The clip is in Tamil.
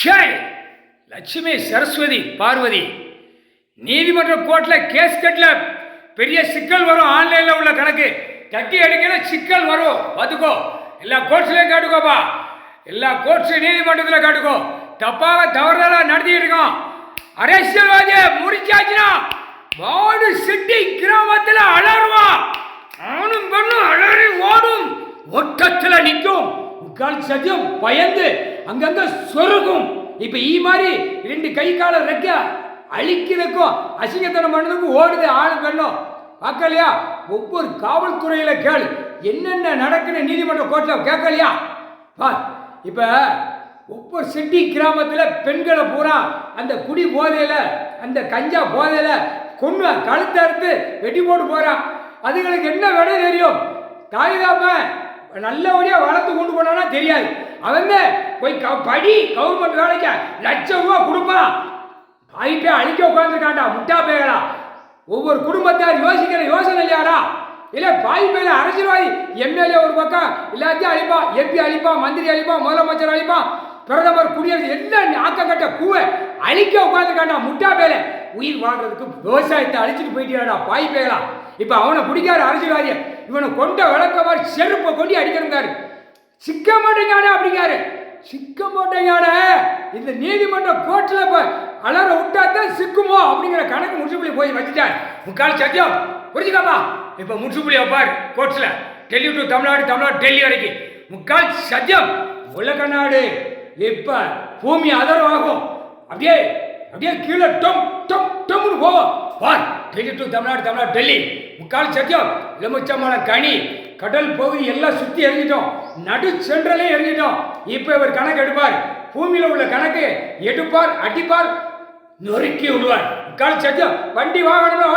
ஷாய் லட்சுமி சரஸ்வதி பார்வதி நீதிமன்ற கோர்ட்டில் கேஸ் கட்டல பெரிய சிக்கல் வரும். ஆன்லைனில் உள்ள கணக்கு கட்டி அடிக்கிற சிக்கல் வரும். பார்த்துக்கோ, எல்லா கோர்ட்ஸ்லையும் காட்டுக்கோப்பா, எல்லா கோர்ட்ஸ் நீதிமன்றத்தில் காட்டுக்கோ. தப்பாக தவறுதலாக நடத்திட்டு இருக்கோம். அரசியல்வாதியை முடிச்சாச்சுன்னா வார்டு சிட்டி கிராமத்தில் அலறுவான். ஆணும் பெண்ணும் அலறி ஓடும், ஒட்டத்தில் நிற்கும். முக்கால் சத்தியம் பயந்து அங்கங்க சொருகும். இப்ப மாதிரி ரெண்டு கை கால ரெக்க அழிக்கிறதுக்கும் அசிங்கத்தனம் பண்ணதுக்கும் ஓடுது ஆணு பெண்ணும். பார்க்கலையா? ஒவ்வொரு காவல்துறையில கேளு என்னென்ன நடக்குன்னு நீதிமன்ற கோர்ட்ல கேட்கலையா? இப்ப ஒவ்வொரு சிட்டி கிராமத்துல பெண்களை பூரா அந்த குடி போதையில அந்த கஞ்சா போதையில கொண்டு கழுத்தை அறுத்து வெட்டி போட்டு போறான். அதுங்களுக்கு என்ன விட தெரியும்? தாய்தாம நல்லபடியா வளர்த்து கொண்டு போனா தெரியாது. அவங்க போய் படி கவர்மெண்ட் வேலைக்கு ₹1,00,000 கொடுப்பான். ஆயிட்டே அழிக்க உட்காந்துருக்காண்டா முட்டா பேகளா. ஒவ்வொரு குடும்பத்தார் யோசிக்கிற யோசனை இல்லையாடா? இல்லை பாய் மேல அரசியல்வாதி எம்எல்ஏ ஒரு பக்கம் எல்லாத்தையும் அழிப்பான், எம்பி அழிப்பான், மந்திரி அழிப்பான், முதலமைச்சர் அழிப்பான், பிரதமர், குடியரசு எல்லாம் ஆக்கங்கட்ட கூவை அழிக்க உட்காந்துருக்காண்டா முட்டா பேல. உயிர் வாழ்றதுக்கு விவசாயத்தை அழிச்சிட்டு போயிட்டாடா பாய் பேகளா. இப்ப அவனை பிடிக்காரு அரசியல்வாதிய, இவனை கொண்ட விளக்க மாதிரி செருப்பை கொண்டு அடிக்கிறாரு. சிக்க மாட்டேங்கானே அப்படிங்காரு. சிக்க மாட்டேங்கான இந்த நீதிமன்ற கோர்ட்ல அலற விட்டாத்தான் சிக்குமோ அப்படிங்கிற கணக்கு முற்றுப்புள்ளி போய் வச்சுட்டார். முக்கால் சத்தியம் புரிஞ்சுக்காமா? இப்ப முற்றுப்புள்ளி வைப்பார் கோர்ட்ல. டெல்லி டு தமிழ்நாடு, தமிழ்நாடு டெல்லி வரைக்கும் முக்கால் சத்தியம். உலகநாடு இப்ப பூமி அதர்வாகும். அப்படியே அப்படியே கீழே டொம் டொம் டொம்னு போவோம். பார், டெல்லி டு தமிழ்நாடு, தமிழ்நாடு டெல்லி முக்கால் சத்தியம். எலுமிச்சமான கனி கடல் பகுதி எல்லாம் சுத்தி எறிஞ்சிட்டோம், நடு சென்ட்ரலே எறிஞ்சிட்டோம். இப்ப இவர் கணக்கு எடுப்பார். பூமியில உள்ள கணக்கு எடுப்பார், அடிப்பார், நொறுக்கி விடுவார். முக்கால் சத்தியம். வண்டி வாகனம்